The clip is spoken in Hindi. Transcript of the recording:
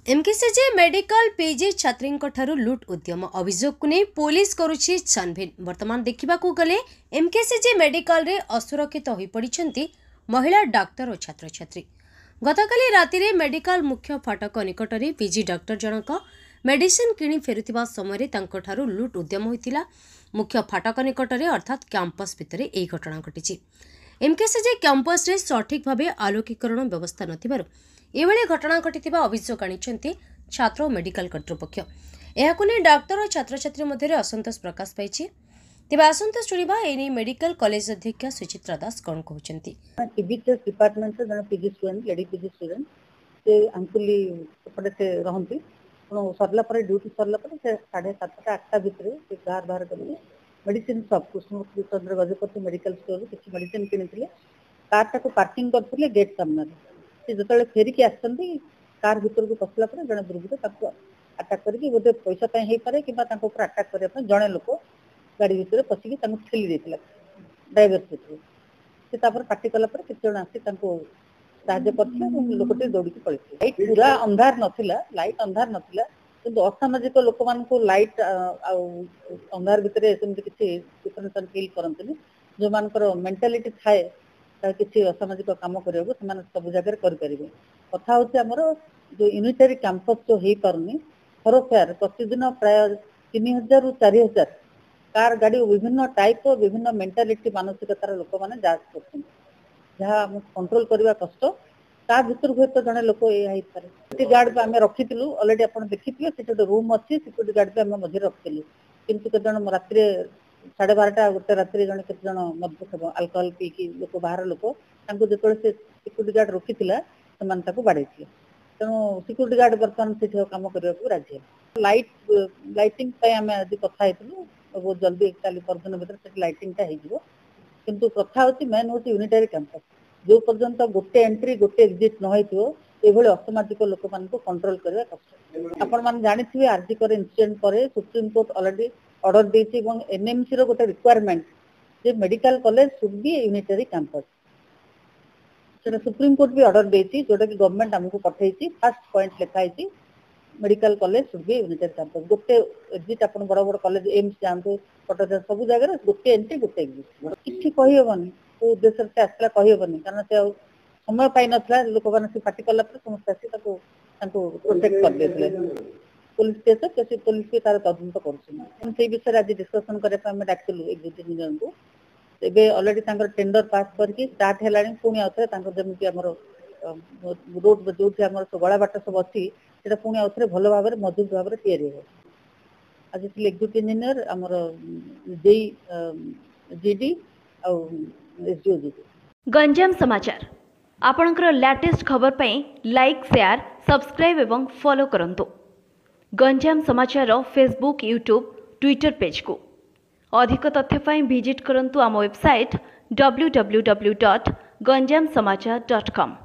एमकेसीजी मेडिकल पीजी छात्री लुट उद्यम अभियोग को नहीं पुलिस करुछि छानभिन। वर्तमान देखा गले एमकेसीजी मेडिकल रे असुरक्षित हो पड़ी महिला डाक्तर और छात्र छात्री। गतकाली राति रे मेडिकल मुख्य फाटक निकट में पीजी डाक्तर जनक मेडिसिन किणी फेरुथिबा समय तांकोठारु लुट उद्यम होइतिला। मुख्य फाटक निकट में अर्थात कैंपस भितर यह घटना घटी। एमकेसीजी कैंपस रे सठिक भाव आलोकीकरण व्यवस्था नथिबारु एभली घटना घटिथिबा अभियोग आनिछन्ति छात्र और मेडिकल कर्तृपक्ष। एहाकु नै डाक्तर और छात्र छात्री मध्य असंतोष प्रकाश पाइछि। तेबे असंतोष सुनिबा एनी मेडिकल कॉलेज अध्यक्ष सुचित्रा दास कोन कहउछन्ति। पीजीटीएस डिपार्टमेंट से जन PG student lady PG student से अंकुली पड़े से रहंती सरला पर ड्यूटी सरला पर से 7:30 8टा भितर से घर बाहर करके मेडिसिन शॉप कृष्णमूर्ति चंद्र गजपति मेडिकल स्टोर किसी मेडिसिन किनिथिले। कार को पार्किंग करथिले गेट सामने से जो फेरिकी आसती कार भर को पसला जड़े दुर्बृत्त आटाक करके बोधे पैसा हो पारे कि आटाक करने जड़े लोक गाड़ी भितर पशिकी ठेली देता ड्राइवर सीट्रे से पार्टी कलापर किसी जन आसी साहय करते लोकटे दौड़ी पड़े। लाइट पूरा अंधार नाला लाइट अंधार नाला कि असामाजिक लोक मान लाइट अंधार भितर किसी डिफरेंस फिल करते जो मान मेंटालिटी थाए किसी असामाजिक कम करने सब जगह करें। कथा हूँ आमर जो यूनिटरी कैंपस जो हो पारनी थरोफेयर प्रतिदिन प्राय 3000 ରୁ 4000 कार गाड़ी विभिन्न टाइप विभिन्न मेंटालिटी मानसिकतार लोक मैंने जांच कर जहाँ कंट्रोल करने कष्ट ता भर हुए तो जड़े लोक ये सिक्यूरीटी गार्ड आम रखी अलरेडी आप देखिए से गोटे रूम अच्छी सिक्यूरीटी गार्ड भी आम मझे रखी कितु के राति 12:30 गोटे राति जन केत जन मद्य अल्कोहल पीकी लोक बाहर लोक जो से सिक्यूरीटी गार्ड रखी से बाड़े तेणु सिक्यूरीटी गार्ड बर्तमान से कम करने को राजी है। लाइटिंग आम आज कथा बहुत जल्दी काली परदिन भर लाइटिंग किंतु कथा हूँ मेन हूँ यूनिटरी कैंपस जो पर्यंत गोटे एंट्री गोटे एग्जिट न हो असामाजिक लोक मान कंट्रोल करने कष्ट। आपण मैंने जानी आरजीकर इंसिडेंट पर सुप्रीम कोर्ट ऑलरेडी ऑर्डर देती एनएमसी रो गोटे requirement J medical college should be unitary campus से सुप्रीम कोर्ट भी ऑर्डर देती जोटा कि गवर्नमेंट आमको पठे फर्स्ट पॉइंट लिखाई medical college should be unitary campus गोटे एग्जिट आप बड़ बड़ कॉलेज एम्स जातु कटक सब जगह गोटे एंट्री गोटे एग्जिट किसी कहीहबनी को उद्देश्य से आसला कहीहबनी कारण से समय पाई नाला लोक मैंने पार्टी कला समस्त आसी प्रोटेक्ट करदे पुलिस केस पुलिस भी तार तदंत कर विषय आज डिस्कसन करने डाकिलु 1-2-3 जन को एबे ऑलरेडी टेंडर पास करके स्टार्ट है पुणी आउे जमी आम रोड जो गला बाट सब अच्छी से पुणी आउे भल भाव मजबूत भाव या आज एग्जीक्यूटिव इंजीनियर आमर जेई जीडी एसडीओ जी। गंजाम समाचार आपणकर लेटेस्ट खबर पाई लाइक शेयर सब्सक्राइब एवं फॉलो करंतु। गंजाम समाचार फेसबुक यूट्यूब ट्विटर पेज को अधिक तथ्य पाई विजिट करंतु आम वेबसाइट www.ganjamsamachar.com।